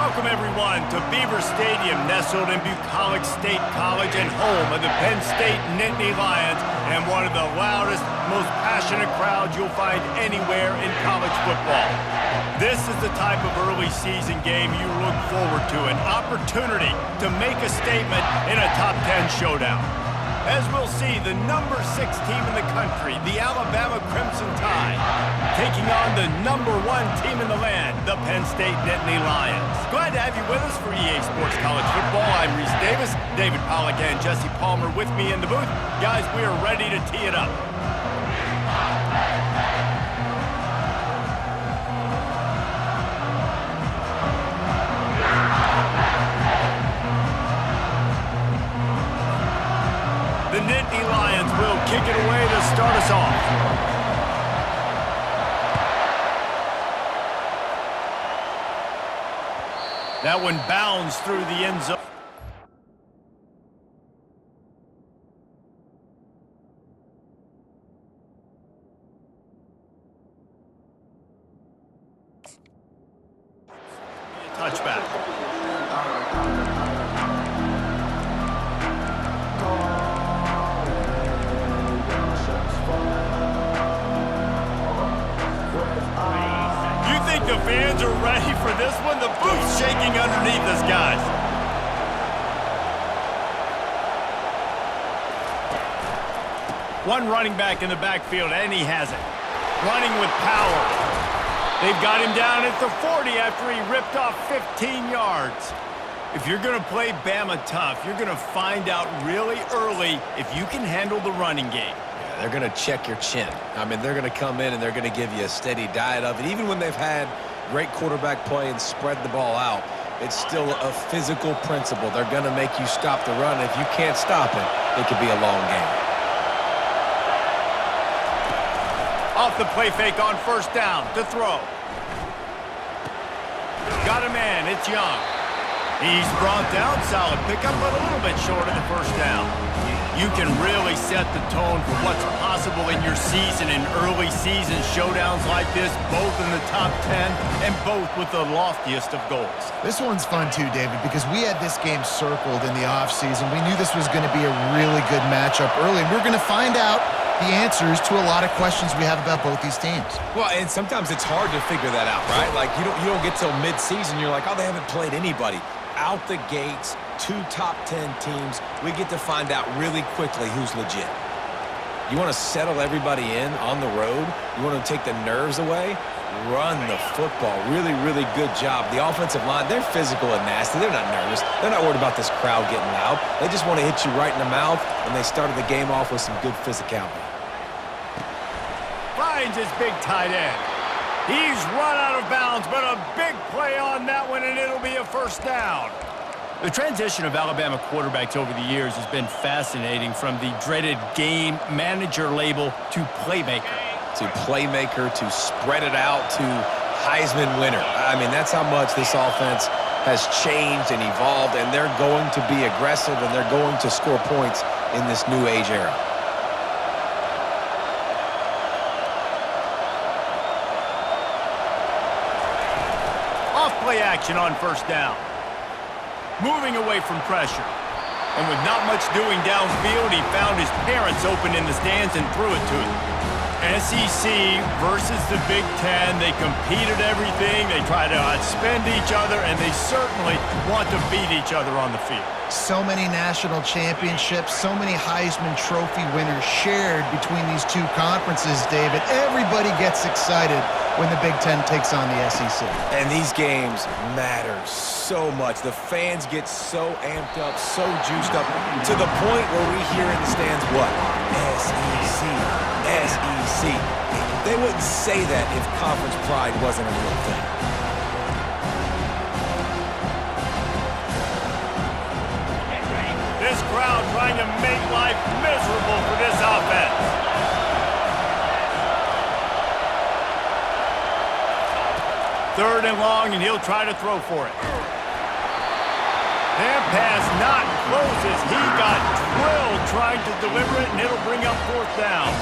Welcome, everyone, to Beaver Stadium, nestled in Bucolic State College and home of the Penn State Nittany Lions, and one of the loudest, most passionate crowds you'll find anywhere in college football. This is the type of early season game you look forward to, an opportunity to make a statement in a top 10 showdown. As we'll see, the number 6 team in the country, the Alabama Crimson Tide, taking on the number 1 team in the land, the Penn State Nittany Lions. Glad to have you with us for EA Sports College Football. I'm Reese Davis, David Pollack and Jesse Palmer with me in the booth. Guys, we are ready to tee it up. The Nittany Lions will kick it away to start us off. That one bounds through the end zone. Touchback. The fans are ready for this one. The booth's shaking underneath us, guys. One running back in the backfield, and he has it. Running with power. They've got him down at the 40 after he ripped off 15 yards. If you're going to play Bama tough, you're going to find out really early if you can handle the running game. They're going to check your chin. I mean, they're going to come in and they're going to give you a steady diet of it. Even when they've had great quarterback play and spread the ball out, it's still a physical principle. They're going to make you stop the run. If you can't stop it, it could be a long game. Off the play fake on first down to throw. Got a man. It's Young. He's brought down. Solid pickup, but a little bit short of the first down. You can really set the tone for what's possible in your season in early season showdowns like this, both in the top 10 and both with the loftiest of goals. This one's fun too, David, because we had this game circled in the offseason. We knew this was going to be a really good matchup early, and we're going to find out the answers to a lot of questions we have about both these teams. Well, and sometimes it's hard to figure that out, right? Like, you don't get till mid-season, you're like, oh, they haven't played anybody. Out the gates, 2 top 10 teams, we get to find out really quickly who's legit. You want to settle everybody in on the road? You want to take the nerves away? Run the football. Really, really good job. The offensive line, they're physical and nasty. They're not nervous. They're not worried about this crowd getting loud. They just want to hit you right in the mouth, and they started the game off with some good physicality. Finds his big tight end. He's run out of bounds, but a big play on that one, and it'll be a first down. The transition of Alabama quarterbacks over the years has been fascinating, from the dreaded game manager label to playmaker. To playmaker, to spread it out, to Heisman winner. I mean, that's how much this offense has changed and evolved, and they're going to be aggressive, and they're going to score points in this new age era. Play action on first down. Moving away from pressure. And with not much doing downfield, he found his parents open in the stands and threw it to him. SEC versus the Big Ten. They competed everything. They try to outspend each other, and they certainly want to beat each other on the field. So many national championships, so many Heisman Trophy winners shared between these two conferences, David. Everybody gets excited when the Big Ten takes on the SEC. And these games matter so much. The fans get so amped up, so juiced up, to the point where we hear in the stands, what? SEC, SEC. They wouldn't say that if conference pride wasn't a real thing. This crowd trying to make life miserable for this offense. Third and long, and he'll try to throw for it. That pass not closes. He got drilled trying to deliver it, and it'll bring up fourth down.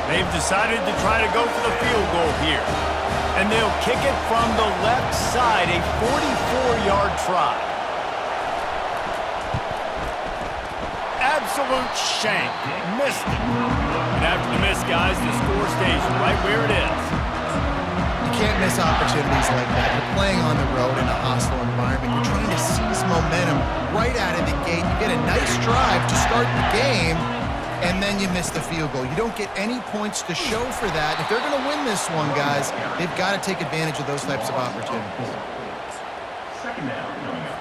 They've decided to try to go for the field goal here. And they'll kick it from the left side, a 44-yard try. Absolute shank. Missed it. And after the miss, guys, the score stays right where it is. You can't miss opportunities like that. You're playing on the road in a hostile environment. You're trying to seize momentum right out of the gate. You get a nice drive to start the game, and then you miss the field goal. You don't get any points to show for that. If they're going to win this one, guys, they've got to take advantage of those types of opportunities. Second down coming up.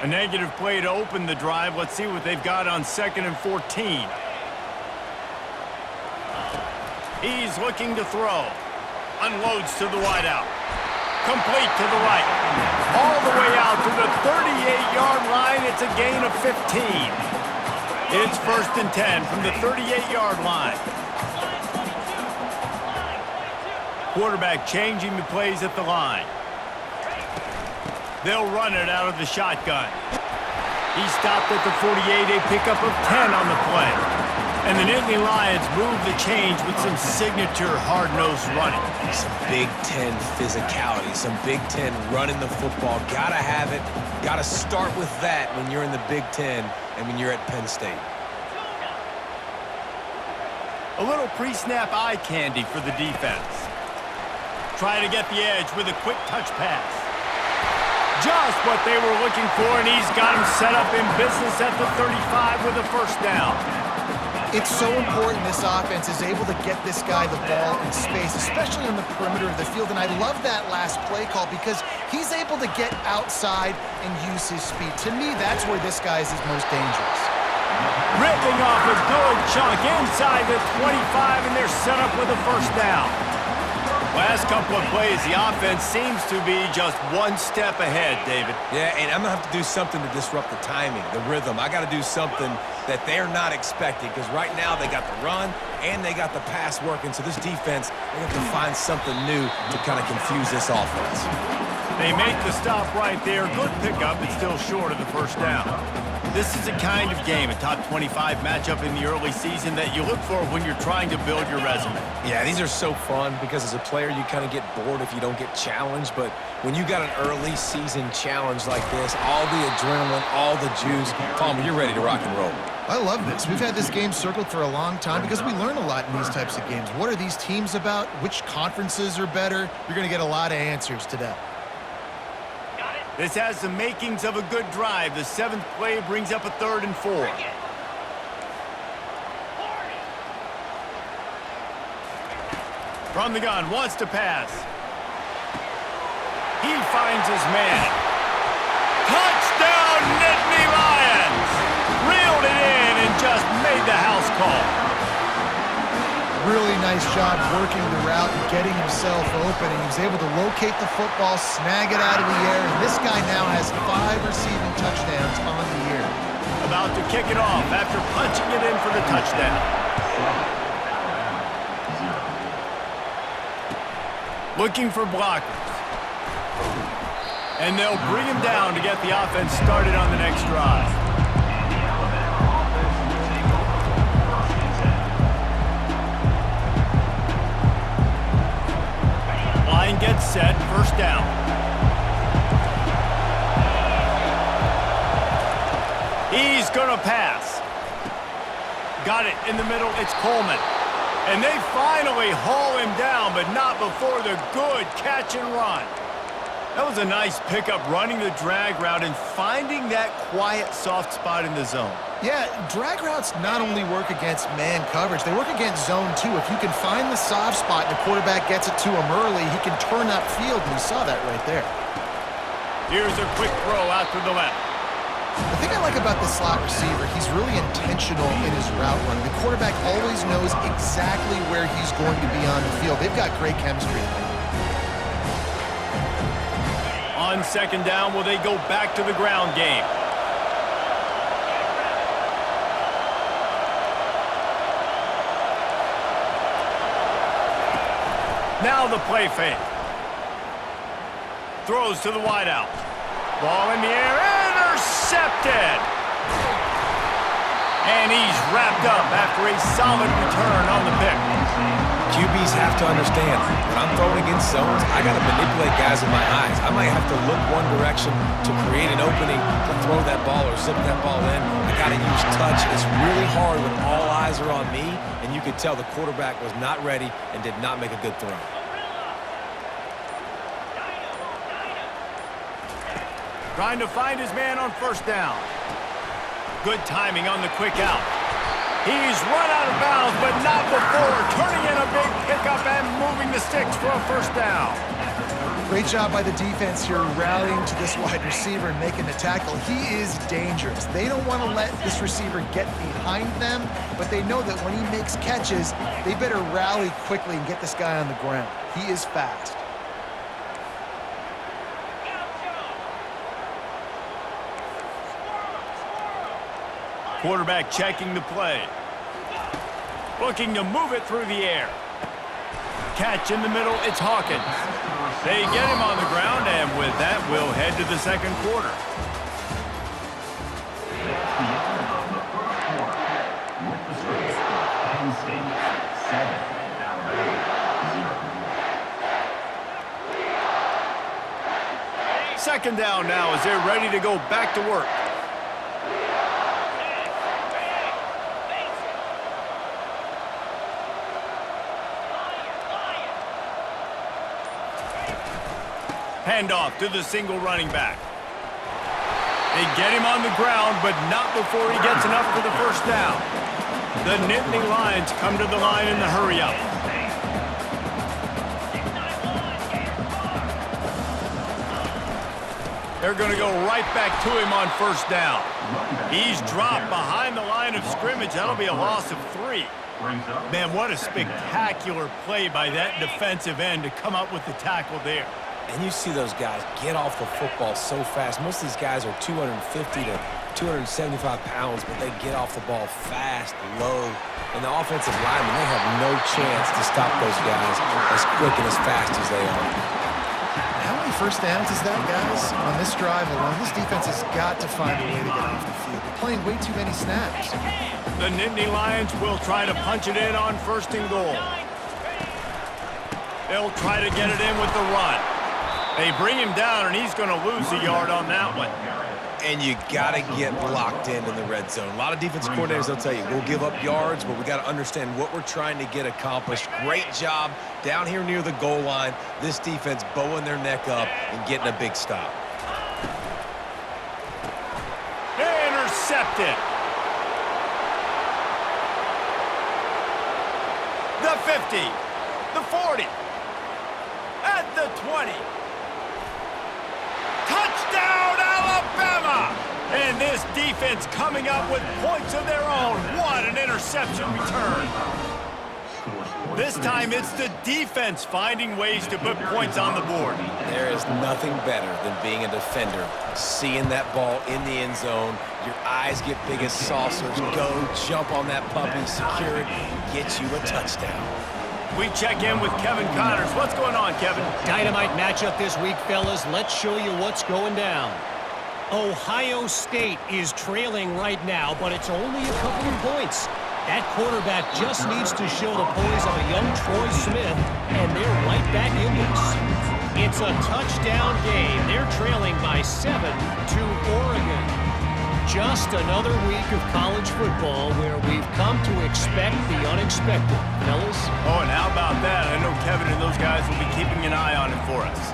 A negative play to open the drive. Let's see what they've got on 2nd and 14. He's looking to throw. Unloads to the wideout. Complete to the right. All the way out to the 38-yard line. It's a gain of 15. It's 1st and 10 from the 38-yard line. Quarterback changing the plays at the line. They'll run it out of the shotgun. He stopped at the 48, a pickup of 10 on the play. And the Nittany Lions move the change with some signature hard-nosed running. Some Big Ten physicality, some Big Ten running the football. Gotta have it. Gotta start with that when you're in the Big Ten and when you're at Penn State. A little pre-snap eye candy for the defense. Try to get the edge with a quick touch pass. Just what they were looking for, and he's got him set up in business at the 35 with a 1st down. It's so important this offense is able to get this guy the ball in space, especially on the perimeter of the field. And I love that last play call because he's able to get outside and use his speed. To me, that's where this guy is his most dangerous. Ripping off a good chunk inside the 25, and they're set up with a 1st down. Last couple of plays, the offense seems to be just one step ahead, David. Yeah, and I'm going to have to do something to disrupt the timing, the rhythm. I got to do something that they're not expecting because right now they got the run and they got the pass working. So this defense, they have to find something new to kind of confuse this offense. They make the stop right there. Good pickup, but still short of the 1st down. This is a kind of game, a top 25 matchup in the early season that you look for when you're trying to build your resume. Yeah, these are so fun because as a player, you kind of get bored if you don't get challenged. But when you got an early season challenge like this, all the adrenaline, all the juice, Palmer, you're ready to rock and roll. I love this. We've had this game circled for a long time because we learn a lot in these types of games. What are these teams about? Which conferences are better? You're going to get a lot of answers today. This has the makings of a good drive. The 7th play brings up a 3rd and 4. From the gun, wants to pass. He finds his man. Touchdown, Nittany Lions! Reeled it in and just made the house call. Really nice job working the route and getting himself open, and he was able to locate the football, snag it out of the air, and this guy now has 5 receiving touchdowns on the year. About to kick it off after punching it in for the touchdown. Looking for blockers. And they'll bring him down to get the offense started on the next drive. Line gets set, 1st down. He's gonna pass. Got it in the middle, it's Coleman. And they finally haul him down, but not before the good catch and run. That was a nice pickup, running the drag route and finding that quiet, soft spot in the zone. Yeah, drag routes not only work against man coverage, they work against zone too. If you can find the soft spot and the quarterback gets it to him early, he can turn upfield, and you saw that right there. Here's a quick throw out to the left. The thing I like about the slot receiver, he's really intentional in his route running. The quarterback always knows exactly where he's going to be on the field. They've got great chemistry. On 2nd down, will they go back to the ground game? Now the play fake. Throws to the wideout. Ball in the air, intercepted! And he's wrapped up after a solid return on the pick. QBs have to understand, when I'm throwing against zones, I got to manipulate guys with my eyes. I might have to look one direction to create an opening to throw that ball or zip that ball in. I got to use touch. It's really hard when all eyes are on me, and you could tell the quarterback was not ready and did not make a good throw. Trying to find his man on first down. Good timing on the quick out. He's run out of bounds, but not before turning in a big pickup and moving the sticks for a first down. Great job by the defense here, rallying to this wide receiver and making the tackle. He is dangerous. They don't want to let this receiver get behind them, but they know that when he makes catches, they better rally quickly and get this guy on the ground. He is fast. Quarterback checking the play. Looking to move it through the air. Catch in the middle, it's Hawkins. They get him on the ground, and with that, we'll head to the second quarter. Penn State 7, Alabama 0. Second down now as they're ready to go back to work. Handoff to the single running back. They get him on the ground, but not before he gets enough for the first down. The Nittany Lions come to the line in the hurry-up. They're going to go right back to him on first down. He's dropped behind the line of scrimmage. That'll be a loss of 3. Man, what a spectacular play by that defensive end to come up with the tackle there. And you see those guys get off the football so fast. Most of these guys are 250 to 275 pounds, but they get off the ball fast, low. And the offensive linemen, they have no chance to stop those guys as quick and as fast as they are. How many first downs is that, guys? On this drive alone, this defense has got to find a way to get off the field. They're playing way too many snaps. The Nittany Lions will try to punch it in on first and goal. They'll try to get it in with the run. They bring him down, and he's going to lose a yard on that one. And you got to get locked in the red zone. A lot of defensive coordinators, they'll tell you, we'll give up yards, but we got to understand what we're trying to get accomplished. Great job down here near the goal line. This defense bowing their neck up and getting a big stop. Intercepted. The 50, the 40, at the 20. Touchdown, Alabama! And this defense coming up with points of their own. What an interception return. This time it's the defense finding ways to put points on the board. There is nothing better than being a defender. Seeing that ball in the end zone, your eyes get big as saucers. Go, jump on that puppy, secure it, get you a touchdown. We check in with Kevin Connors. What's going on, Kevin? Dynamite matchup this week, fellas. Let's show you what's going down. Ohio State is trailing right now, but it's only a couple of points. That quarterback just needs to show the poise of a young Troy Smith, and they're right back in this. It's a touchdown game. They're trailing by 7 to Oregon. Just another week of college football where we've come to expect the unexpected, fellas. Oh, and how about that? I know Kevin and those guys will be keeping an eye on it for us.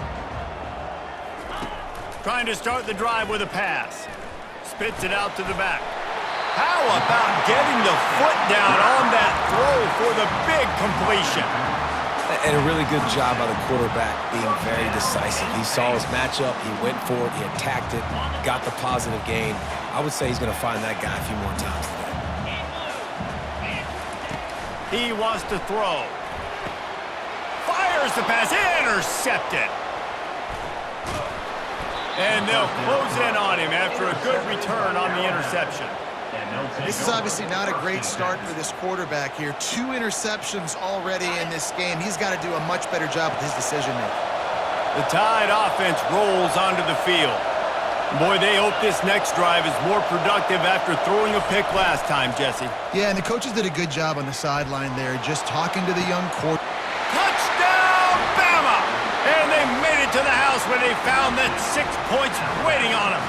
Trying to start the drive with a pass. Spits it out to the back. How about getting the foot down on that throw for the big completion? And a really good job by the quarterback being very decisive. He saw his matchup, he went for it, he attacked it, got the positive gain. I would say he's going to find that guy a few more times today. He wants to throw. Fires the pass, intercepted. And they'll close in on him after a good return on the interception. This is obviously not a great start for this quarterback here. 2 interceptions already in this game. He's got to do a much better job with his decision-making. The Tide offense rolls onto the field. Boy, they hope this next drive is more productive after throwing a pick last time, Jesse. Yeah, and the coaches did a good job on the sideline there, just talking to the young quarterback. Touchdown, Bama! And they made it to the house where they found that 6 points waiting on them.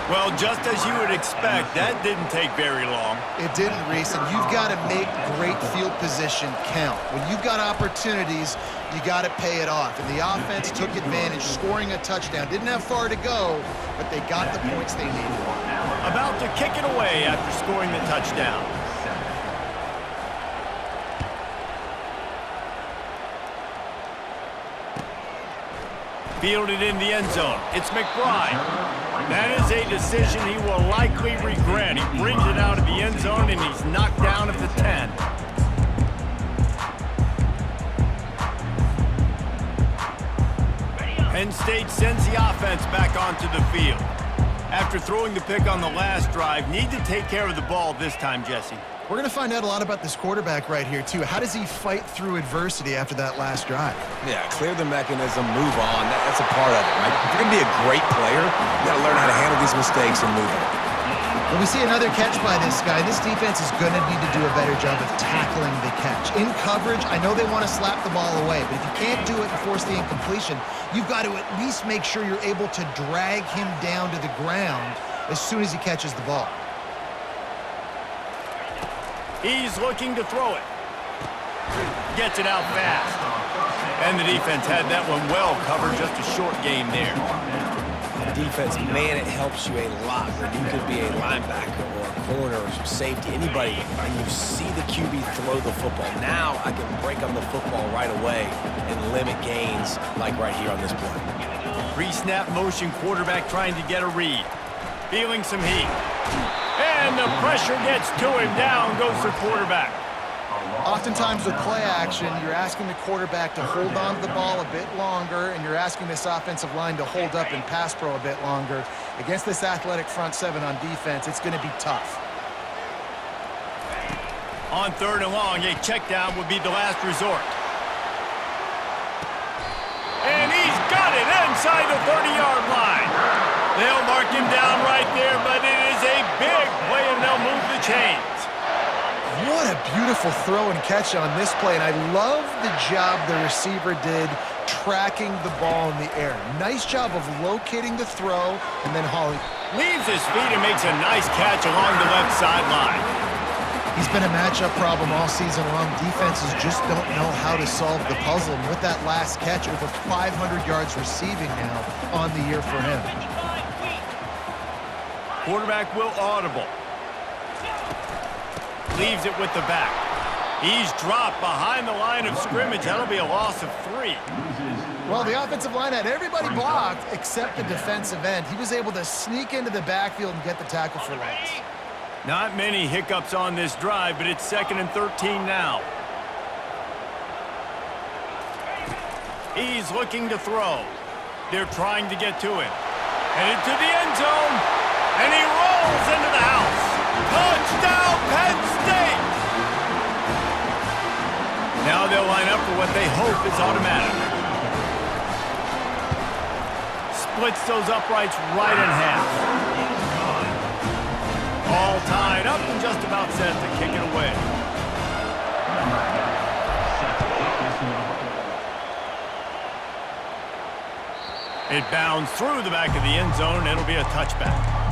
Well, just as you would expect, that didn't take very long. It didn't, Reese, and you've got to make great field position count. When you've got opportunities, you got to pay it off. And the offense took advantage, scoring a touchdown. Didn't have far to go, but they got the points they needed. About to kick it away after scoring the touchdown. Fielded in the end zone. It's McBride. That is a decision he will likely regret. He brings it out of the end zone, and he's knocked down at the 10. Penn State sends the offense back onto the field. After throwing the pick on the last drive, need to take care of the ball this time, Jesse. We're going to find out a lot about this quarterback right here, too. How does he fight through adversity after that last drive? Yeah, clear the mechanism, move on. That's a part of it, right? If you're going to be a great player, you got to learn how to handle these mistakes and move on. When we see another catch by this guy, this defense is going to need to do a better job of tackling the catch. In coverage, I know they want to slap the ball away, but if you can't do it and force the incompletion, you've got to at least make sure you're able to drag him down to the ground as soon as he catches the ball. He's looking to throw it. Gets it out fast. And the defense had that one well covered, just a short game there. Defense, man, it helps you a lot when you could be a linebacker or a corner or some safety, anybody, and you see the QB throw the football. Now I can break on the football right away and limit gains like right here on this play. Pre-snap motion quarterback trying to get a read. Feeling some heat. And the pressure gets to him. Down goes the quarterback. Oftentimes with play action, you're asking the quarterback to hold on to the ball a bit longer, and you're asking this offensive line to hold up in pass pro a bit longer. Against this athletic front seven on defense, it's going to be tough. On 3rd and long, a check down would be the last resort. And he's got it inside the 30-yard line. They'll mark him down right there, but it is a big play, and they'll move the chains. What a beautiful throw and catch on this play, and I love the job the receiver did tracking the ball in the air. Nice job of locating the throw and then hauling. Leaves his feet and makes a nice catch along the left sideline. He's been a matchup problem all season long. Defenses just don't know how to solve the puzzle. And with that last catch, over 500 yards receiving now on the year for him. Quarterback will audible. Leaves it with the back. He's dropped behind the line of scrimmage. That'll be a loss of 3. Well, the offensive line had everybody blocked except the defensive end. He was able to sneak into the backfield and get the tackle for loss. Not many hiccups on this drive, but it's 2nd and 13 now. He's looking to throw. They're trying to get to him. Headed to the end zone, and he rolls into the house. Touchdown, Penn State! Now they'll line up for what they hope is automatic. Splits those uprights right in half. All tied up and just about set to kick it away. It bounds through the back of the end zone. It'll be a touchback.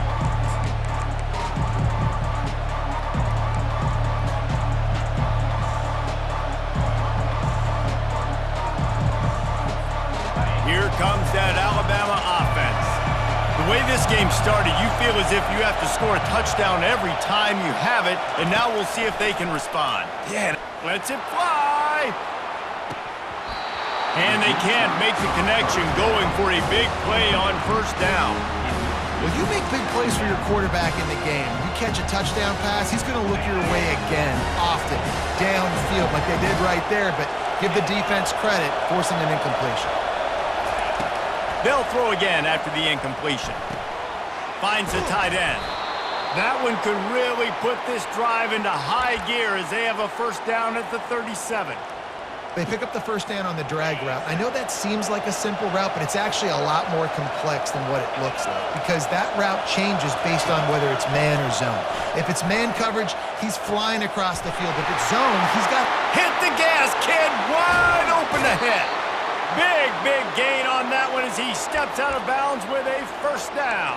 Here comes that Alabama offense. The way this game started, you feel as if you have to score a touchdown every time you have it, and now we'll see if they can respond. Yeah. Lets it fly. And they can't make the connection, going for a big play on 1st down. Well, you make big plays for your quarterback in the game. You catch a touchdown pass, he's going to look your way again, often, downfield like they did right there, but give the defense credit, forcing an incompletion. They'll throw again after the incompletion. Finds the tight end. That one could really put this drive into high gear as they have a 1st down at the 37. They pick up the first down on the drag route. I know that seems like a simple route, but it's actually a lot more complex than what it looks like because that route changes based on whether it's man or zone. If it's man coverage, he's flying across the field. If it's zone, he's got... Hit the gas, kid! Wide open ahead. Big gain on that one as he steps out of bounds with a first down.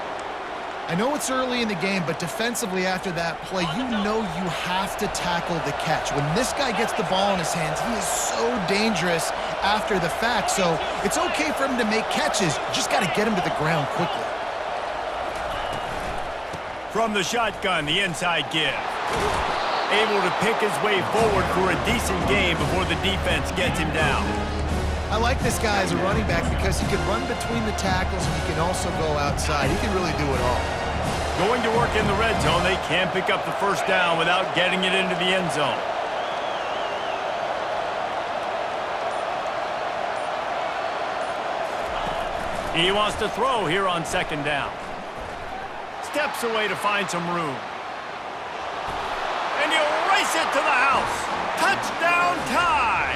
I know it's early in the game, but defensively after that play, you know you have to tackle the catch. When this guy gets the ball in his hands, he is so dangerous after the fact. So it's okay for him to make catches. You just got to get him to the ground quickly. From the shotgun, the inside give. Able to pick his way forward for a decent gain before the defense gets him down. I like this guy as a running back because he can run between the tackles and he can also go outside. He can really do it all. Going to work in the red zone, they can't pick up the first down without getting it into the end zone. He wants to throw here on second down. Steps away to find some room. And he'll race it to the house. Touchdown tie!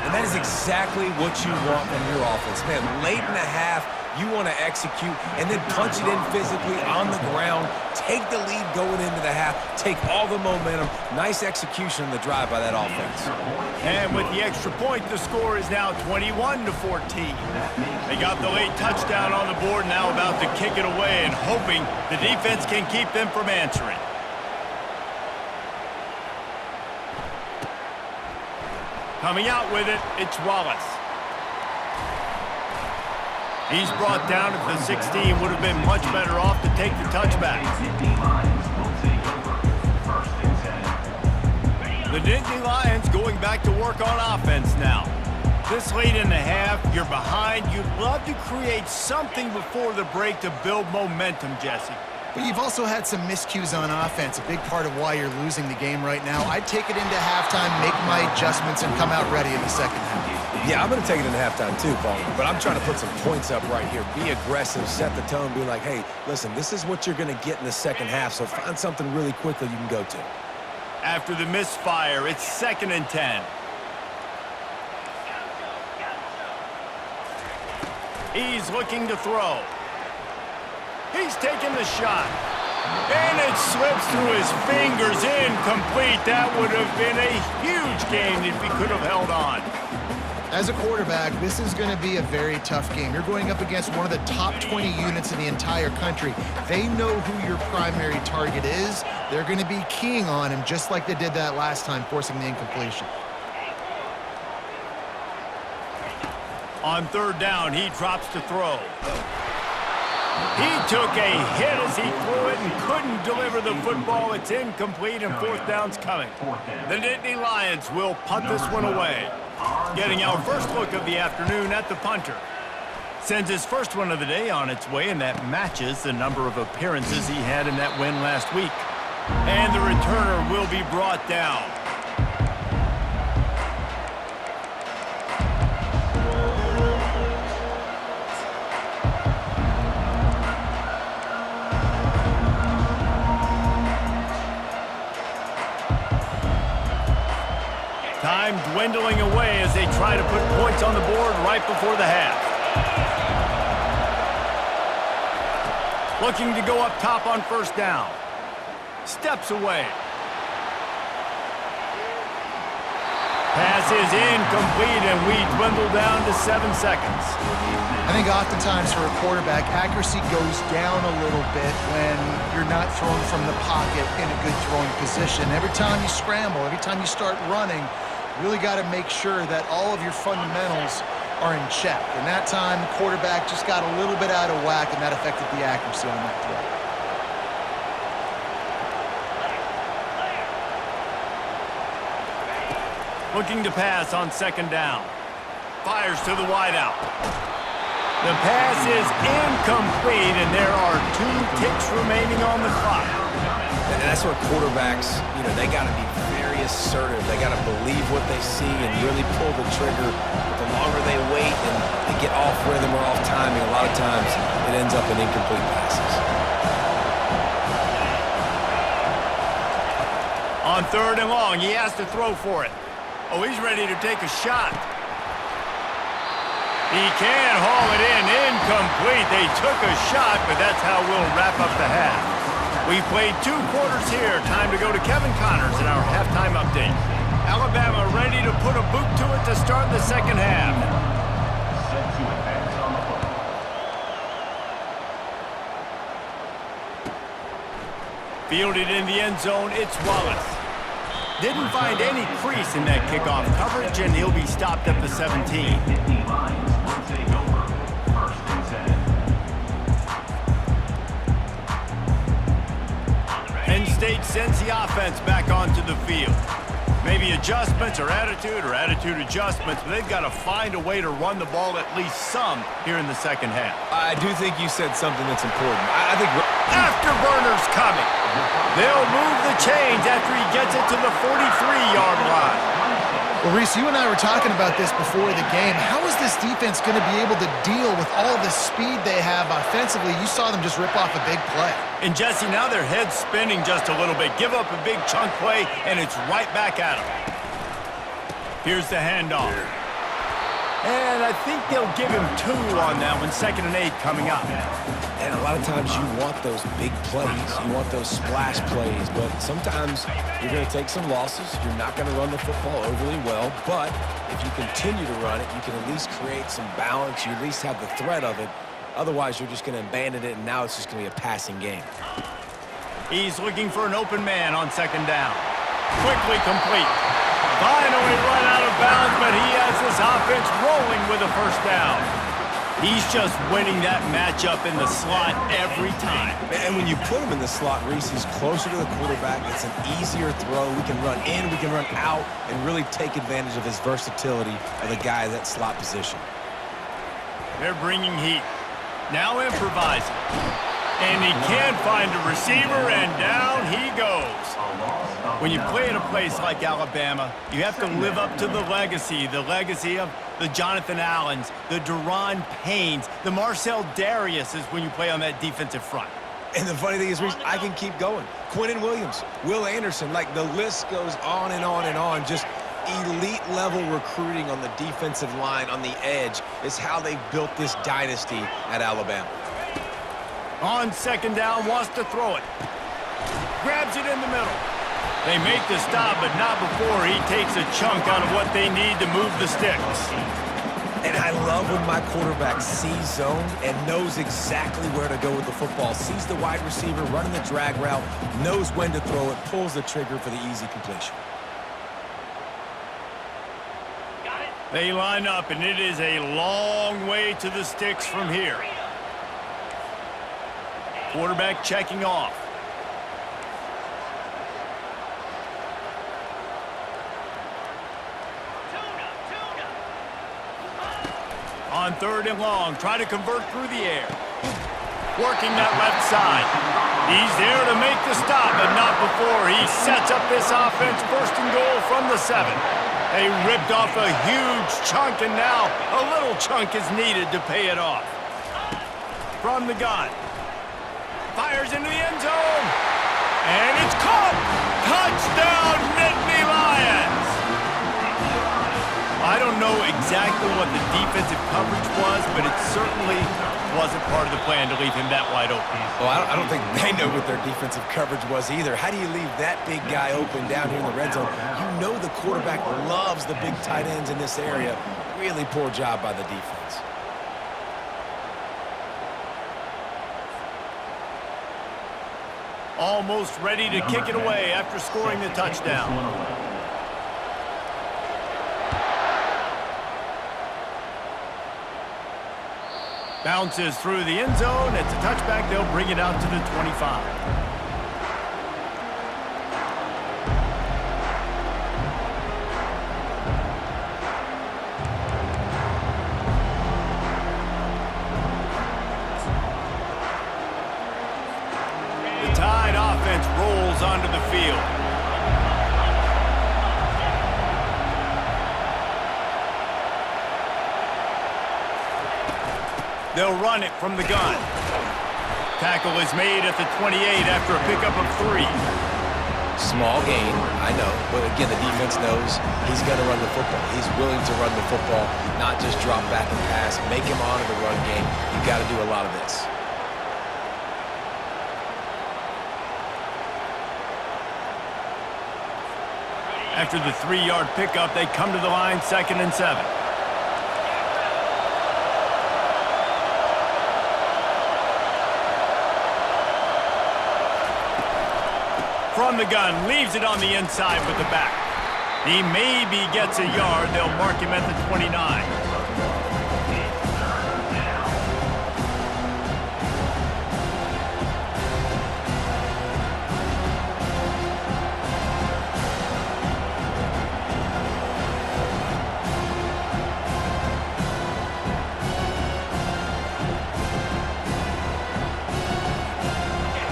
And that is exactly what you want from your offense. Man, late in the half, you want to execute and then punch it in physically on the ground, take the lead going into the half, take all the momentum. Nice execution on the drive by that offense. And with the extra point, the score is now 21-14. They got the late touchdown on the board, now about to kick it away and hoping the defense can keep them from answering. Coming out with it, it's Wallace. He's brought down at the 16. Would have been much better off to take the touchback. The Nittany Lions going back to work on offense now. This late in the half, you're behind. You'd love to create something before the break to build momentum, Jesse. But you've also had some miscues on offense, a big part of why you're losing the game right now. I'd take it into halftime, make my adjustments, and come out ready in the second half. Yeah, I'm going to take it into halftime too, Paul. But I'm trying to put some points up right here. Be aggressive, set the tone, be like, hey, listen, this is what you're going to get in the second half, so find something really quickly you can go to. After the misfire, it's 2nd and 10. He's looking to throw. He's taking the shot. And it slips through his fingers, incomplete. That would have been a huge gain if he could have held on. As a quarterback, this is going to be a very tough game. You're going up against one of the top 20 units in the entire country. They know who your primary target is. They're going to be keying on him just like they did that last time, forcing the incompletion. On 3rd down, he drops to throw. He took a hit as he threw it and couldn't deliver the football. It's incomplete and 4th down's coming. The Nittany Lions will punt this one away. Getting our first look of the afternoon at the punter. Sends his first one of the day on its way, and that matches the number of appearances he had in that win last week. And the returner will be brought down. Time dwindling away as they try to put points on the board right before the half. Looking to go up top on 1st down. Steps away. Pass is incomplete, and we dwindle down to 7 seconds. I think oftentimes for a quarterback, accuracy goes down a little bit when you're not throwing from the pocket in a good throwing position. Every time you scramble, every time you start running, you really got to make sure that all of your fundamentals are in check. And that time, the quarterback just got a little bit out of whack, and that affected the accuracy on that throw. Looking to pass on 2nd down. Fires to the wideout. The pass is incomplete, and there are 2 ticks remaining on the clock. And that's what quarterbacks, they got to be very assertive. They got to believe what they see and really pull the trigger. But the longer they wait and they get off rhythm or off timing, a lot of times it ends up in incomplete passes. On 3rd and long, he has to throw for it. Oh, he's ready to take a shot. He can haul it in. Incomplete. They took a shot, but that's how we'll wrap up the half. We've played 2 quarters here. Time to go to Kevin Connors in our halftime update. Alabama ready to put a boot to it to start the second half. Set to advance on the football. Fielded in the end zone, it's Wallace. Didn't find any crease in that kickoff coverage, and he'll be stopped at the 17. Nittany Lions will take over. First and 10. Penn State sends the offense back onto the field. Maybe adjustments or attitude adjustments, but they've got to find a way to run the ball at least some here in the second half. I do think you said something that's important. I think... Afterburner's coming. They'll move the chains after he gets it to the 43-yard line. Well, Reese, you and I were talking about this before the game. How is this defense going to be able to deal with all the speed they have offensively? You saw them just rip off a big play. And Jesse, now their head's spinning just a little bit. Give up a big chunk play, and it's right back at them. Here's the handoff. And I think they'll give him 2 on that one. 2nd and 8 coming up. And a lot of times you want those big plays. You want those splash plays. But sometimes you're going to take some losses. You're not going to run the football overly well. But if you continue to run it, you can at least create some balance. You at least have the threat of it. Otherwise, you're just going to abandon it, and now it's just going to be a passing game. He's looking for an open man on 2nd down. Quickly complete. Finally run out of bounds, but he has this offense rolling with a first down. He's just winning that matchup in the slot every time. And when you put him in the slot, Reese, he's closer to the quarterback. It's an easier throw. We can run in, we can run out, and really take advantage of his versatility of the guy at that slot position. They're bringing heat. Now improvising. And he can't find a receiver, and down he goes. When you play in a place like Alabama, you have to live up to the legacy of the Jonathan Allens, the Daron Paynes, the Marcel Dariuses when you play on that defensive front. And the funny thing is, Reese, I can keep going. Quinnen Williams, Will Anderson, like the list goes on and on and on. Just elite-level recruiting on the defensive line, on the edge, is how they built this dynasty at Alabama. On 2nd down, wants to throw it. Grabs it in the middle. They make the stop, but not before he takes a chunk out of what they need to move the sticks. And I love when my quarterback sees zone and knows exactly where to go with the football. Sees the wide receiver running the drag route, knows when to throw it, pulls the trigger for the easy completion. They line up, and it is a long way to the sticks from here. Quarterback checking off. On 3rd and long, try to convert through the air. Working that left side. He's there to make the stop, but not before he sets up this offense 1st and goal from the 7. They ripped off a huge chunk, and now a little chunk is needed to pay it off. From the gun. Fires into the end zone. And it's caught. Touchdown, Nittany Lions. I don't know exactly what the defensive coverage was, but it certainly wasn't part of the plan to leave him that wide open. Well, I don't think they know what their defensive coverage was either. How do you leave that big guy open down here in the red zone? You know the quarterback loves the big tight ends in this area. Really poor job by the defense. Almost ready to kick it away after scoring the touchdown. Bounces through the end zone. It's a touchback. They'll bring it out to the 25. The Tide offense rolls onto the field. They'll run it from the gun. Tackle is made at the 28 after a pickup of 3. Small gain, I know, but again, the defense knows he's going to run the football. He's willing to run the football, not just drop back and pass, make him honor the run game. You've got to do a lot of this. After the 3-yard pickup, they come to the line, 2nd and 7. From the gun, leaves it on the inside with the back. He maybe gets a yard. They'll mark him at the 29.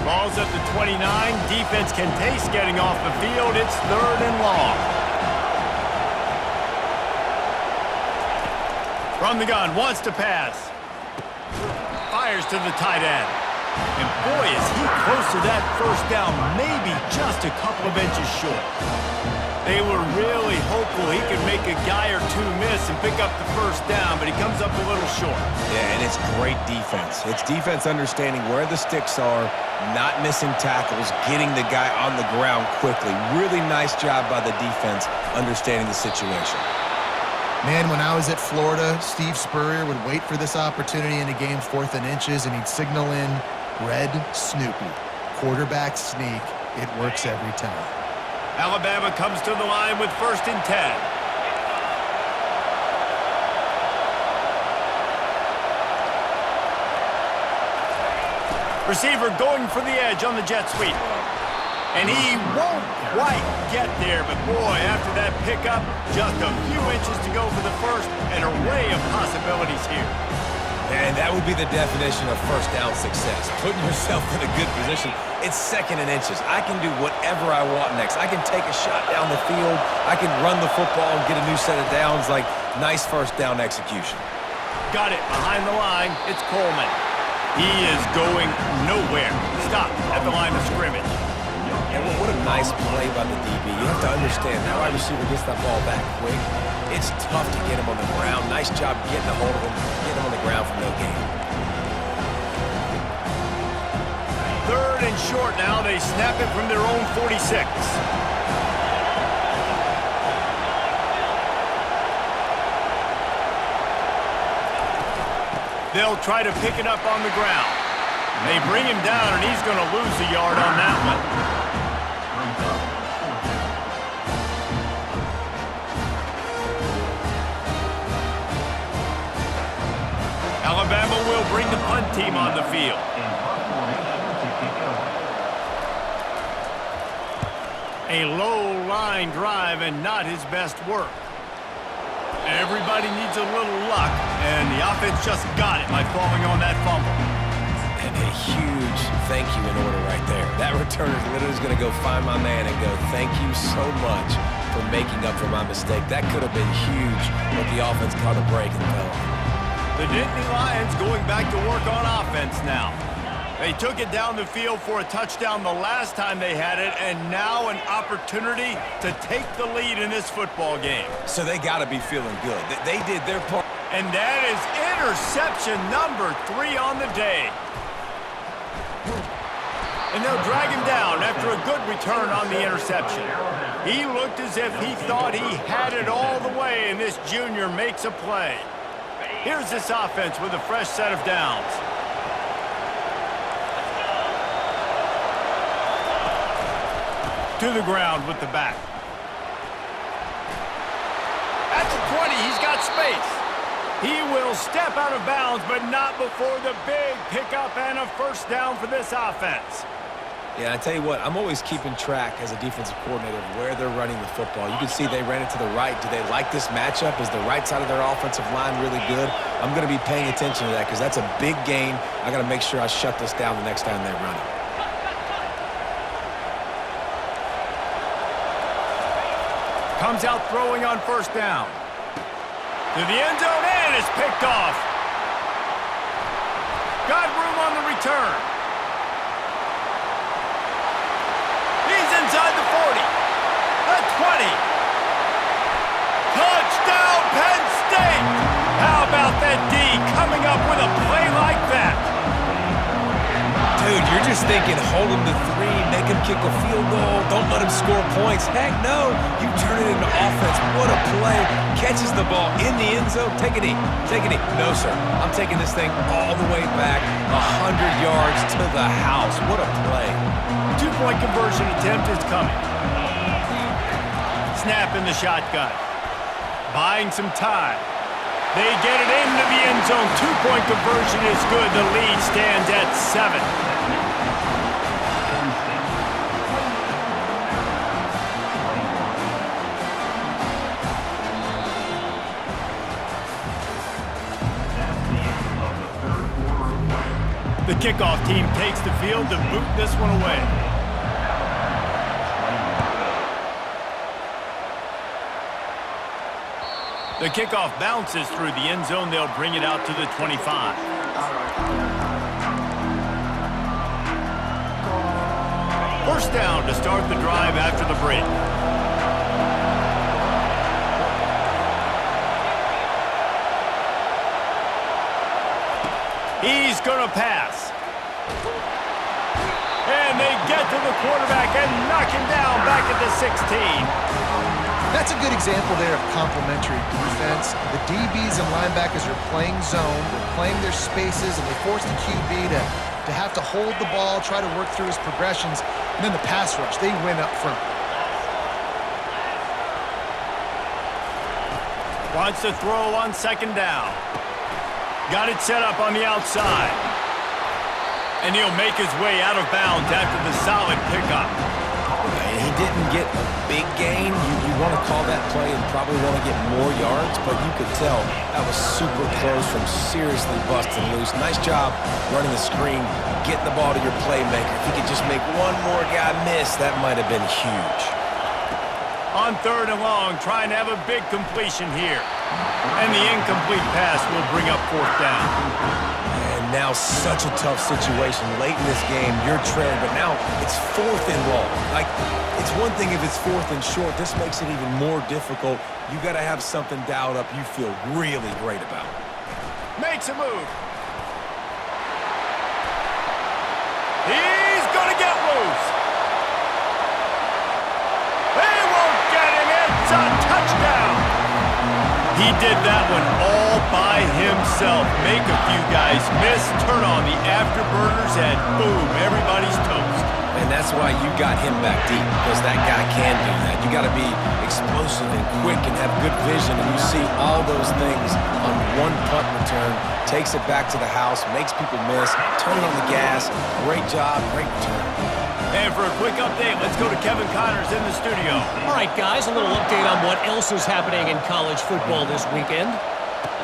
Ball's at the 29. Defense can taste getting off the field. It's 3rd and long. From the gun, wants to pass. Fires to the tight end. And boy, is he close to that first down, maybe just a couple of inches short. They were really hopeful he could make a guy or two miss and pick up the first down, but he comes up a little short. Yeah, and it's great defense. It's defense understanding where the sticks are, not missing tackles, getting the guy on the ground quickly. Really nice job by the defense understanding the situation. Man, when I was at Florida, Steve Spurrier would wait for this opportunity in a game 4th and inches, and he'd signal in Red Snoopy. Quarterback sneak. It works every time. Alabama comes to the line with 1st and 10. Receiver going for the edge on the jet sweep. And he won't quite get there, but boy, after that pickup, just a few inches to go for the first, and an array of possibilities here. And that would be the definition of first down success. Putting yourself in a good position. It's 2nd and inches. I can do whatever I want next. I can take a shot down the field. I can run the football and get a new set of downs. Like, nice first down execution. Got it behind the line. It's Coleman. He is going nowhere. Stop at the line of scrimmage. And what a nice play by the DB. You have to understand, that wide receiver gets that ball back quick. It's tough to get him on the ground. Nice job getting a hold of him, getting him on the ground for no gain. 3rd and short now. They snap it from their own 46. They'll try to pick it up on the ground. They bring him down, and he's going to lose a yard on that one. Alabama will bring the punt team on the field. A low-line drive and not his best work. Everybody needs a little luck, and the offense just got it by falling on that fumble. And a huge thank you in order right there. That returner literally is going to go find my man and go, thank you so much for making up for my mistake. That could have been huge, but the offense caught a break and fell on. The Nittany Lions going back to work on offense now. They took it down the field for a touchdown the last time they had it, and now an opportunity to take the lead in this football game. So they got to be feeling good. They did their part. And that is interception number 3 on the day. And they'll drag him down after a good return on the interception. He looked as if he thought he had it all the way, and this junior makes a play. Here's this offense with a fresh set of downs. To the ground with the back. At the 20, he's got space. He will step out of bounds, but not before the big pickup and a first down for this offense. Yeah, I tell you what, I'm always keeping track as a defensive coordinator of where they're running the football. You can see they ran it to the right. Do they like this matchup? Is the right side of their offensive line really good? I'm going to be paying attention to that because that's a big gain. I got to make sure I shut this down the next time they run it. Comes out throwing on first down. To the end zone and is picked off. Got room on the return. He's inside the 40. thinking, hold him to 3, make him kick a field goal, don't let him score points. Heck no, you turn it into offense. What a play. Catches the ball in the end zone. Take a knee. Take a knee. No, sir. I'm taking this thing all the way back 100 yards to the house. What a play. 2-point conversion attempt is coming. Snap in the shotgun. Buying some time. They get it into the end zone. 2-point conversion is good. The lead stands at 7. The kickoff team takes the field to boot this one away. The kickoff bounces through the end zone. They'll bring it out to the 25. First down to start the drive after the break. He's going to pass. And they get to the quarterback and knock him down back at the 16. That's a good example there of complementary defense. The DBs and linebackers are playing zone, they're playing their spaces, and they force the QB to have to hold the ball, try to work through his progressions, and then the pass rush, they win up front. Wants to throw on second down. Got it set up on the outside. And he'll make his way out of bounds after the solid pickup. He didn't get a big gain. You want to call that play and probably want to get more yards, but you could tell that was super close from seriously busting loose. Nice job running the screen, getting the ball to your playmaker. If he could just make one more guy miss, that might have been huge. On 3rd and long, trying to have a big completion here. And the incomplete pass will bring up 4th down. And now such a tough situation. Late in this game, you're trailing, but now it's 4th and long. Like, it's one thing if it's 4th and short. This makes it even more difficult. You got to have something dialed up you feel really great about. Makes a move. He's going to get loose. They won't get him. It's a touchdown. He did that one all by himself. Make a few guys miss, turn on the afterburners, and boom, everybody's toast. And that's why you got him back deep, because that guy can do that. You got to be explosive and quick and have good vision, and you see all those things on one punt return. Takes it back to the house, makes people miss, turning on the gas. Great job, great return. And for a quick update, let's go to Kevin Connors in the studio. All right, guys, a little update on what else is happening in college football this weekend.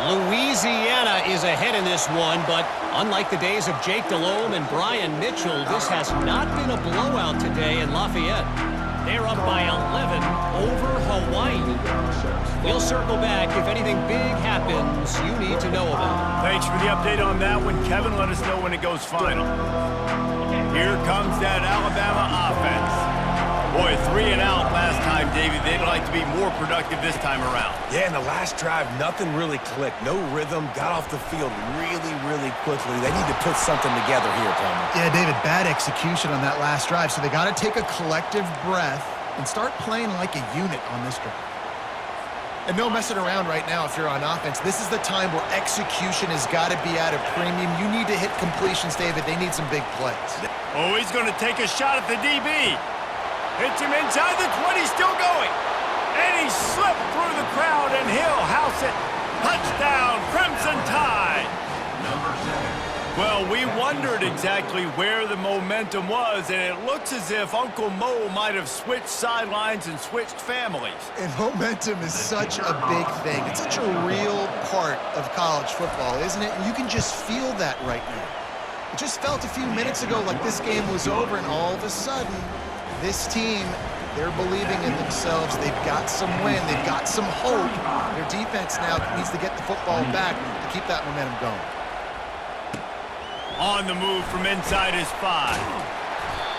Louisiana is ahead in this one, but unlike the days of Jake Delhomme and Brian Mitchell, this has not been a blowout today in Lafayette. They're up by 11 over Hawaii. We'll circle back if anything big happens you need to know about. Thanks for the update on that one, Kevin. Let us know when it goes final. Here comes that Alabama offense. Boy, 3 and out last time, Davey. They'd like to be more productive this time around. Yeah, in the last drive, nothing really clicked. No rhythm, got off the field really, really quickly. They need to put something together here, Palmer. Yeah, David, bad execution on that last drive, so they got to take a collective breath and start playing like a unit on this drive. And no messing around right now if you're on offense. This is the time where execution has got to be at a premium. You need to hit completions, David. They need some big plays. Oh, he's going to take a shot at the DB. Hits him inside the 20, still going. And he slipped through the crowd, and he'll house it. Touchdown, Crimson Tide. Number 7. Well, we wondered exactly where the momentum was, and it looks as if Uncle Mo might have switched sidelines and switched families. And momentum is such a big thing. It's such a real part of college football, isn't it? And you can just feel that right now. It just felt a few minutes ago like this game was over, and all of a sudden, this team, they're believing in themselves. They've got some wind. They've got some hope. Their defense now needs to get the football back to keep that momentum going. On the move from inside his 5.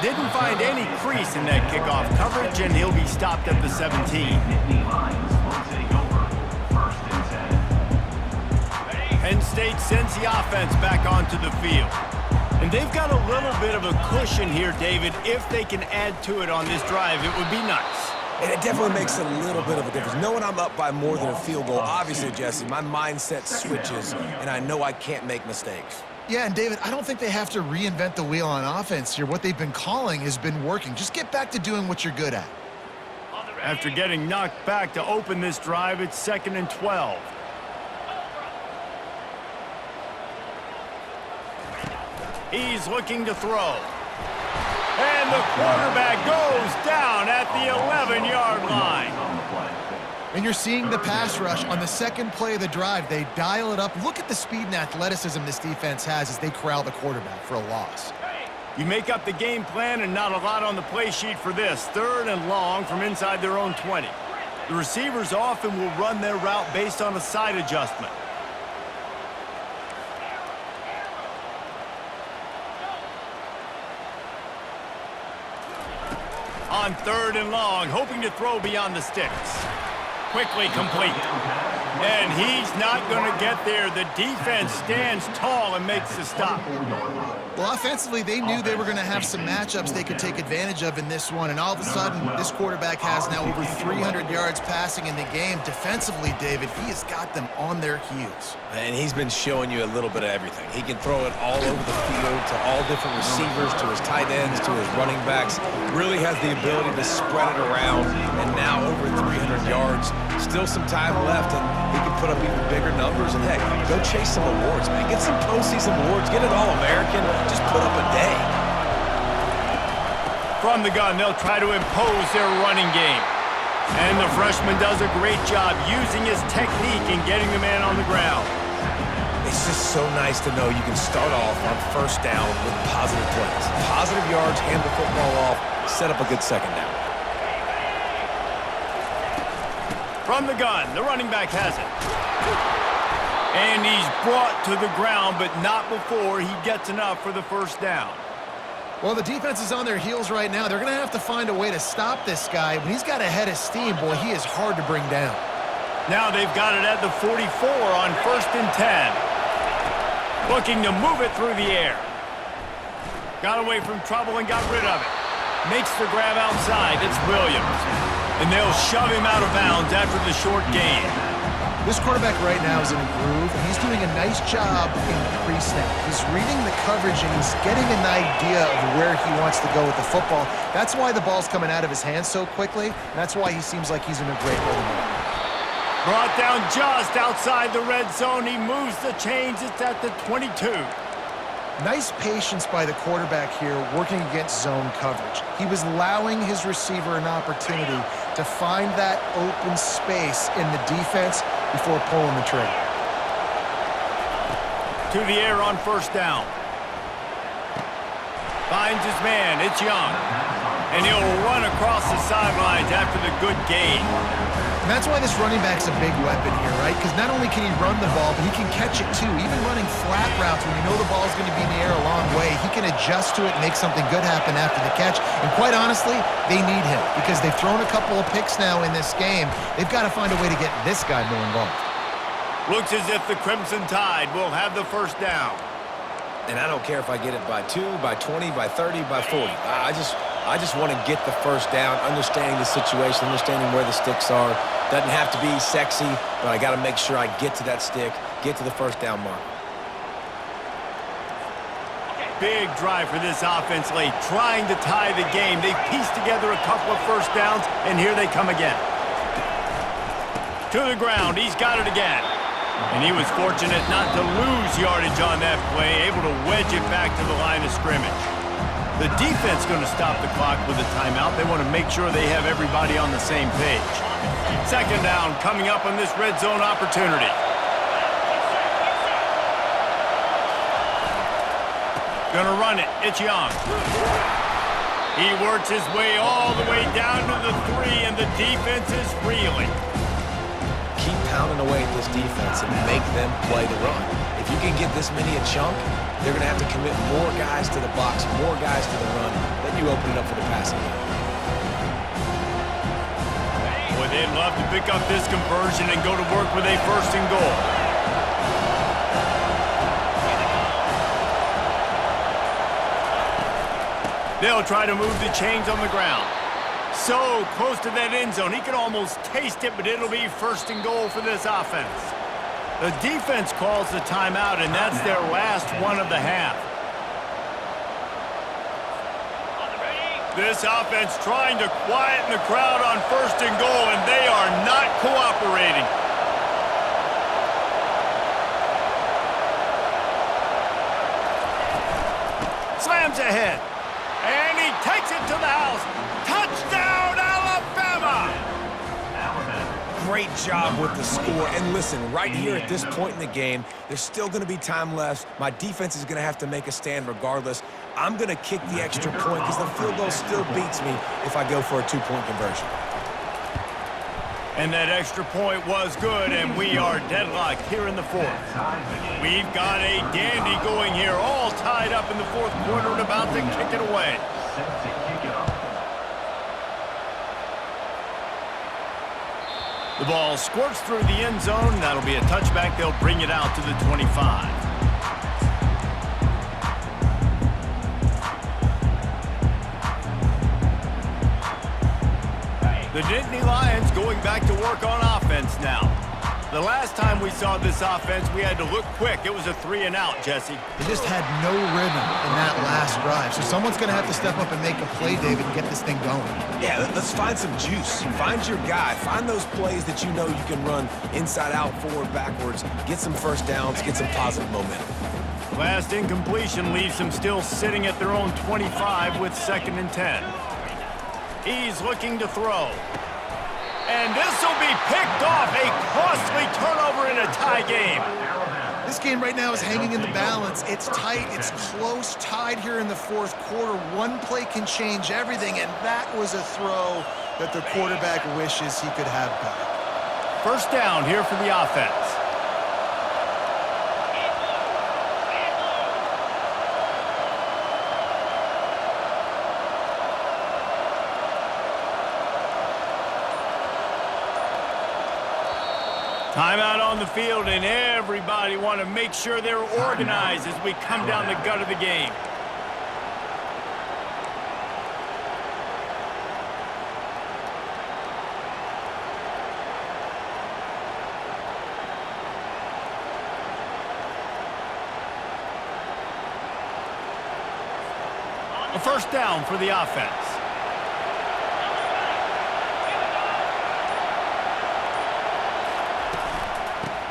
Didn't find any crease in that kickoff coverage, and he'll be stopped at the 17. Nittany Lions will take over 1st and 10. Penn State sends the offense back onto the field. And they've got a little bit of a cushion here, David. If they can add to it on this drive, it would be nice. And it definitely makes a little bit of a difference. Knowing I'm up by more than a field goal, obviously, Jesse, my mindset switches, and I know I can't make mistakes. Yeah, and David, I don't think they have to reinvent the wheel on offense here. What they've been calling has been working. Just get back to doing what you're good at. After getting knocked back to open this drive, it's 2nd and 12. He's looking to throw. And the quarterback goes down at the 11-yard line. And you're seeing the pass rush on the second play of the drive. They dial it up. Look at the speed and athleticism this defense has as they corral the quarterback for a loss. You make up the game plan and not a lot on the play sheet for this. 3rd and long from inside their own 20. The receivers often will run their route based on a side adjustment. On 3rd and long, hoping to throw beyond the sticks. Quickly complete. And he's not going to get there. The defense stands tall and makes the stop. Well, offensively, they knew they were going to have some matchups they could take advantage of in this one, and all of a sudden, this quarterback has now over 300 yards passing in the game. Defensively, David, he has got them on their heels. And he's been showing you a little bit of everything. He can throw it all over the field to all different receivers, to his tight ends, to his running backs. Really has the ability to spread it around, and now over 300 yards. Still some time left, and he can put up even bigger numbers. And, heck, go chase some awards, man. Get some postseason awards. Get it All-American. Just put up a day. From the gun, they'll try to impose their running game. And the freshman does a great job using his technique and getting the man on the ground. It's just so nice to know you can start off on 1st down with positive plays. Positive yards, hand the football off, set up a good 2nd down. From the gun, the running back has it. And he's brought to the ground, but not before he gets enough for the 1st down. Well, the defense is on their heels right now. They're going to have to find a way to stop this guy. When he's got a head of steam, boy, he is hard to bring down. Now they've got it at the 44 on 1st and 10. Looking to move it through the air. Got away from trouble and got rid of it. Makes the grab outside. It's Williams. And they'll shove him out of bounds after the short gain. This quarterback right now is in a groove, and he's doing a nice job in pre-snap. He's reading the coverage, and he's getting an idea of where he wants to go with the football. That's why the ball's coming out of his hands so quickly, and that's why he seems like he's in a great rhythm. Brought down just outside the red zone. He moves the chains. It's at the 22. Nice patience by the quarterback here working against zone coverage. He was allowing his receiver an opportunity to find that open space in the defense before pulling the trigger. To the air on 1st down. Finds his man. It's Young. And he'll run across the sidelines after the good gain. And that's why this running back's a big weapon here, right? Because not only can he run the ball, but he can catch it too. Even running flat routes when you know the ball's going to be in the air a long way, he can adjust to it and make something good happen after the catch. And quite honestly, they need him because they've thrown a couple of picks now in this game. They've got to find a way to get this guy more involved. Looks as if the Crimson Tide will have the 1st down. And I don't care if I get it by 2, by 20, by 30, by 40. I just want to get the 1st down, understanding the situation, understanding where the sticks are. Doesn't have to be sexy, but I got to make sure I get to that stick, get to the 1st down mark. Big drive for this offense late, trying to tie the game. They've pieced together a couple of 1st downs, and here they come again. To the ground, he's got it again. And he was fortunate not to lose yardage on that play, able to wedge it back to the line of scrimmage. The defense going to stop the clock with a timeout. They want to make sure they have everybody on the same page. 2nd down coming up on this red zone opportunity. Gonna run it. It's Young. He works his way all the way down to the 3, and the defense is reeling. Keep pounding away at this defense and make them play the run. If you can get this many a chunk, they're going to have to commit more guys to the box, more guys to the run. Then you open it up for the passing game. Boy, they'd love to pick up this conversion and go to work with a 1st and goal. They'll try to move the chains on the ground. So close to that end zone, he can almost taste it, but it'll be first and goal for this offense. The defense calls the timeout, and that's their last one of the half. This offense trying to quieten the crowd on first and goal, and they are not cooperating. Slams ahead, and he takes it to the house. Touchdown, Alabama! Great job with the score. And listen, right here at this point in the game, there's still going to be time left. My defense is going to have to make a stand regardless. I'm going to kick the extra point because the field goal still beats me if I go for a two-point conversion. And that extra point was good, and we are deadlocked here in the fourth. We've got a dandy going here, all tied up in the fourth quarter and about to kick it away. The ball squirts through the end zone. That'll be a touchback. They'll bring it out to the 25. The Nittany Lions going back to work on offense now. The last time we saw this offense, we had to look quick. It was a 3-and-out, Jesse. They just had no rhythm in that last drive. So someone's going to have to step up and make a play, David, and get this thing going. Yeah, let's find some juice. Find your guy. Find those plays that you know you can run inside out, forward, backwards. Get some first downs. Get some positive momentum. Last incompletion leaves them still sitting at their own 25 with 2nd and 10. He's looking to throw. And this will be picked off. A costly turnover in a tie game. This game right now is hanging in the balance. It's tight. It's close. Tied here in the fourth quarter. One play can change everything, and that was a throw that the quarterback wishes he could have back. First down here for the offense. Timeout on the field, and everybody want to make sure they're organized as we come down the gut of the game. A first down for the offense.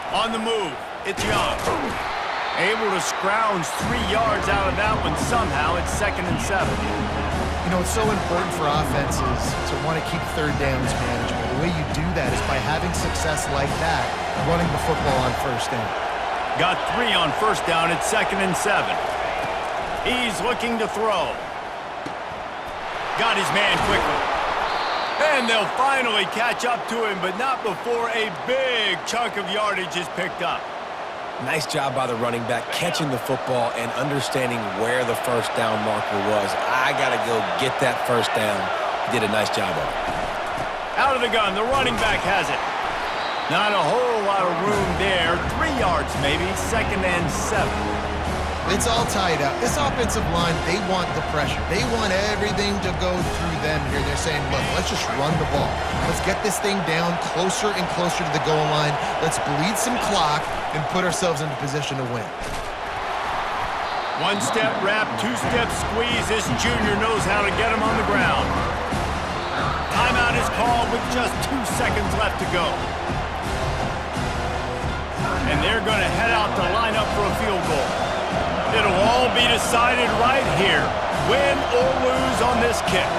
On the move, it's Young. Able to scrounge 3 yards out of that one somehow. It's 2nd and 7. You know, it's so important for offenses to want to keep third downs manageable. The way you do that is by having success like that, running the football on first down. Got 3 on first down. It's 2nd and 7. He's looking to throw. Got his man quickly. And they'll finally catch up to him, but not before a big chunk of yardage is picked up. Nice job by the running back catching the football and understanding where the first down marker was. I got to go get that first down. He did a nice job of it. Out of the gun, the running back has it. Not a whole lot of room there. 3 yards maybe, 2nd and 7. It's all tied up. This offensive line, they want the pressure. They want everything to go through them here. They're saying, look, let's just run the ball. Let's get this thing down closer and closer to the goal line. Let's bleed some clock and put ourselves into position to win. 1-step wrap, 2-step squeeze. This junior knows how to get him on the ground. Timeout is called with just 2 seconds left to go. And they're going to head out to line up for a field goal. It'll all be decided right here, win or lose on this kick.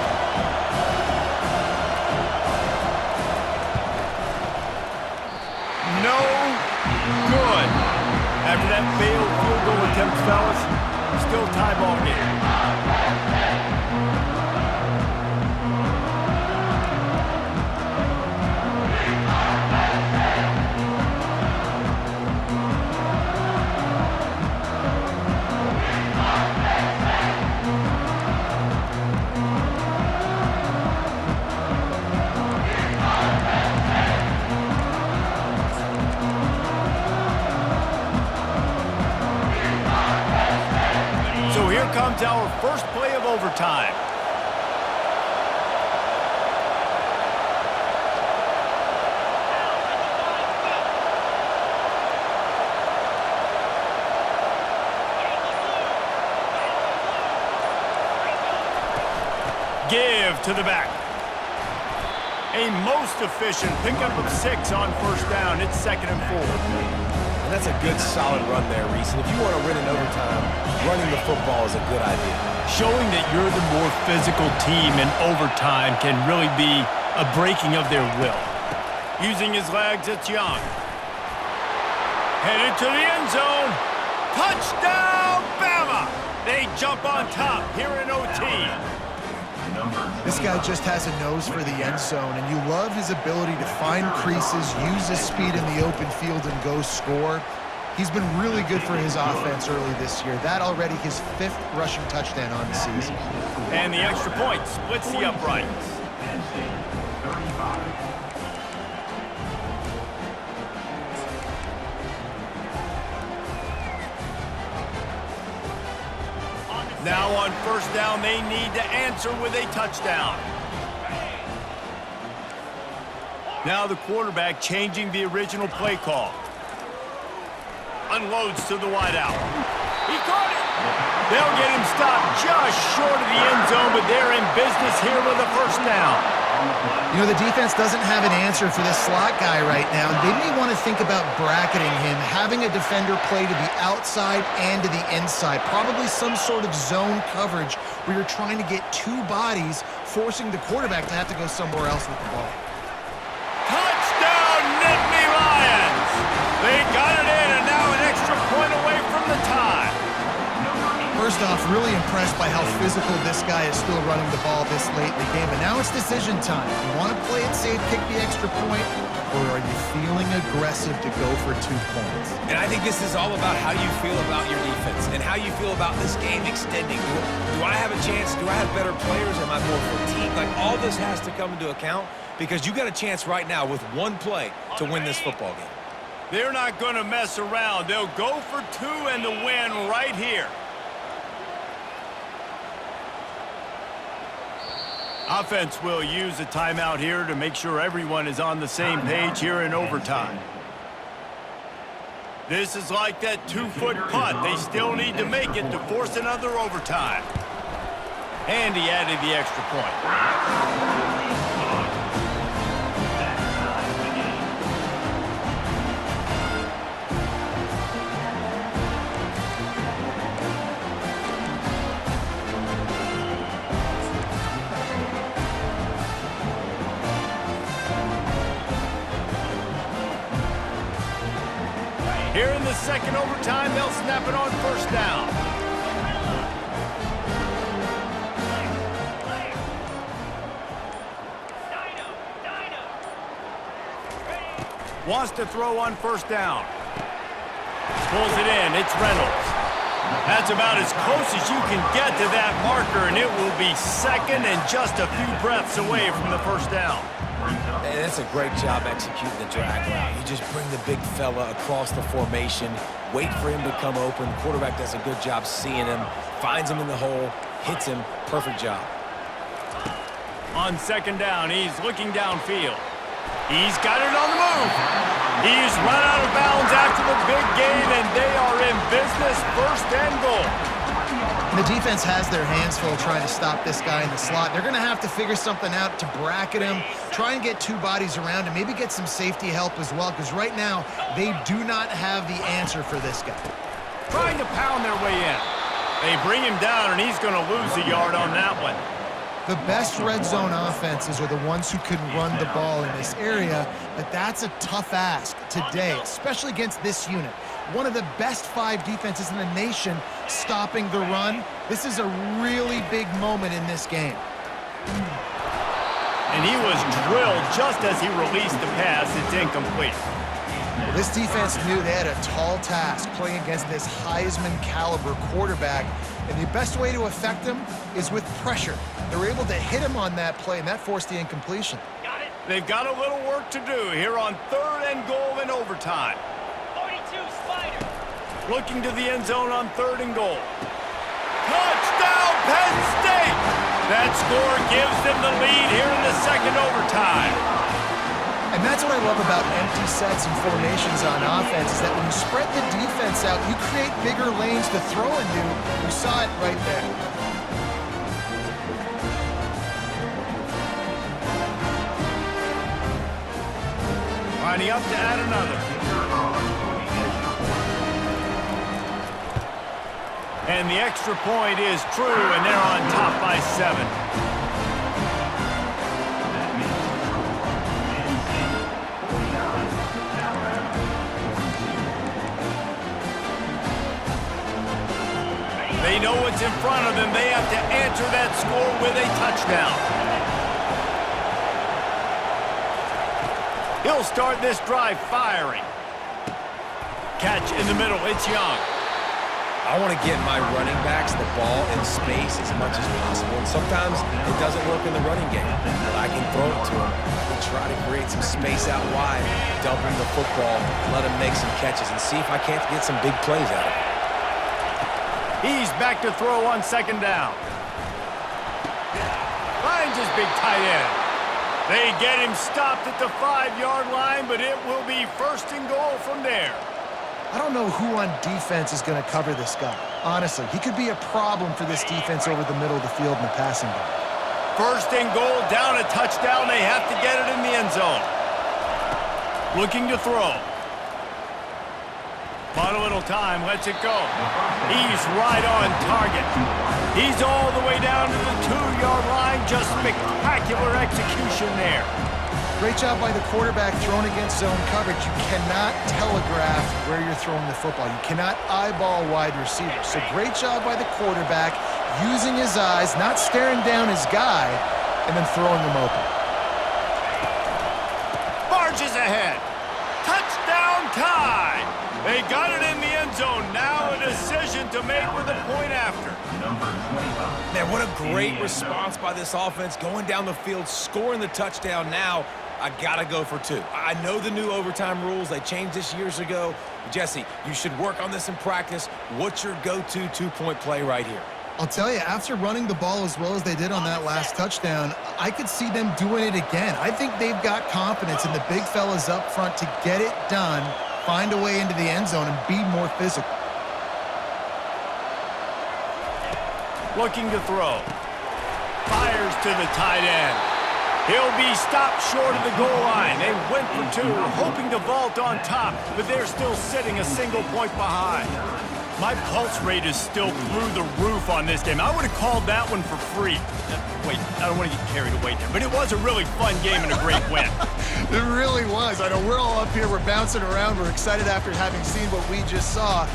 No good. After that failed field goal attempt, fellas, still tie ball game. Comes our first play of overtime. give to the back. A most efficient pickup of 6 on first down. It's 2nd and 4. And that's a good, solid run there, Reese. And if you want to win in overtime, running the football is a good idea. Showing that you're the more physical team in overtime can really be a breaking of their will. Using his legs, it's Young. Headed to the end zone. Touchdown, Bama! They jump on top here in OT. This guy just has a nose for the end zone, and you love his ability to find creases, use his speed in the open field, and go score. He's been really good for his offense early this year. That already his 5th rushing touchdown on the season. And the extra point splits the uprights. Now on first down, they need to answer with a touchdown. Now the quarterback changing the original play call. Unloads to the wideout. He caught it. They'll get him stopped just short of the end zone, but they're in business here with a first down. You know, the defense doesn't have an answer for this slot guy right now. They may want to think about bracketing him, having a defender play to the outside and to the inside. Probably some sort of zone coverage where you're trying to get 2 bodies, forcing the quarterback to have to go somewhere else with the ball. Touchdown, Nittany Lions! They got it in, and now an extra point away from the tie. First off, really impressed by how physical this guy is still running the ball this late in the game. But now it's decision time. You want to play it safe, kick the extra point, or are you feeling aggressive to go for 2 points? And I think this is all about how you feel about your defense and how you feel about this game extending. Do I have a chance? Do I have better players? Am I more fatigued? Like, all this has to come into account because you got a chance right now with 1 play to win this football game. They're not going to mess around. They'll go for 2 and the win right here. Offense will use a timeout here to make sure everyone is on the same page here in overtime. This is like that 2-foot putt. They still need to make it to force another overtime. And he added the extra point. Here in the second overtime, they'll snap it on first down. Wants to throw on first down. Pulls it in. It's Reynolds. That's about as close as you can get to that marker, and it will be second and just a few breaths away from the first down. And that's a great job executing the drag route. You just bring the big fella across the formation, wait for him to come open. The quarterback does a good job seeing him, finds him in the hole, hits him. Perfect job. On second down, he's looking downfield. He's got it on the move. He's run out of bounds after the big gain, and they are in business, 1st and goal. The defense has their hands full trying to stop this guy in the slot. They're going to have to figure something out to bracket him, try and get 2 bodies around him, maybe get some safety help as well, because right now they do not have the answer for this guy. Trying to pound their way in. They bring him down, and he's going to lose a yard on that one. The best red zone offenses are the ones who can run the ball in this area, but that's a tough ask today, especially against this unit. One of the best 5 defenses in the nation stopping the run. This is a really big moment in this game. And he was drilled just as he released the pass. It's incomplete. Well, this defense knew they had a tall task playing against this Heisman caliber quarterback, and the best way to affect him is with pressure. They were able to hit him on that play, and that forced the incompletion. They've got a little work to do here on 3rd and goal in overtime. 42 Spider. Looking to the end zone on 3rd and goal. Touchdown, Penn State! That score gives them the lead here in the second overtime. And that's what I love about empty sets and formations on offense, is that when you spread the defense out, you create bigger lanes to throw into. You saw it right there. Lining up to add another. And the extra point is true, and they're on top by 7. They know what's in front of them. They have to answer that score with a touchdown. He'll start this drive firing. Catch in the middle. It's Young. I want to get my running backs the ball in space as much as possible. And sometimes it doesn't work in the running game, but I can throw it to him. I can try to create some space out wide, dump him the football, let him make some catches, and see if I can't get some big plays out of him. He's back to throw on 2nd down. Finds his big tight end. They get him stopped at the 5-yard line, but it will be 1st and goal from there. I don't know who on defense is going to cover this guy. Honestly, he could be a problem for this defense over the middle of the field in the passing game. 1st and goal, down a touchdown. They have to get it in the end zone. Looking to throw. Bought a little time, lets it go. He's right on target. He's all the way down to the 2-yard line. Just spectacular execution there. Great job by the quarterback throwing against zone coverage. You cannot telegraph where you're throwing the football. You cannot eyeball wide receivers. So great job by the quarterback using his eyes, not staring down his guy, and then throwing him open. Barges ahead. Touchdown tie. They got it in the end zone. Now a decision to make with a point after. Man, what a great response by this offense, going down the field, scoring the touchdown. Now I gotta go for 2. I know the new overtime rules. They changed this years ago. Jesse, you should work on this in practice. What's your go-to 2-point play right here? I'll tell you, after running the ball as well as they did on that last touchdown, I could see them doing it again. I think they've got confidence in the big fellas up front to get it done, find a way into the end zone, and be more physical. Looking to throw. Fires to the tight end. He'll be stopped short of the goal line. They went for 2, hoping to vault on top, but they're still sitting a single point behind. My pulse rate is still through the roof on this game. I would have called that one for free. Wait, I don't want to get carried away there, but it was a really fun game and a great win. It really was. I know we're all up here, we're bouncing around, we're excited after having seen what we just saw.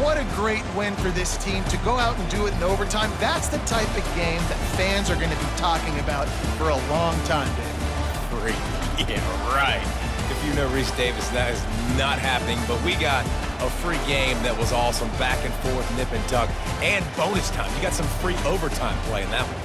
What a great win for this team to go out and do it in overtime. That's the type of game that fans are going to be talking about for a long time, Dave. Free. Yeah, right. If you know Reese Davis, that is not happening, but we got a free game that was awesome, back and forth, nip and tuck, and bonus time. You got some free overtime play in that one.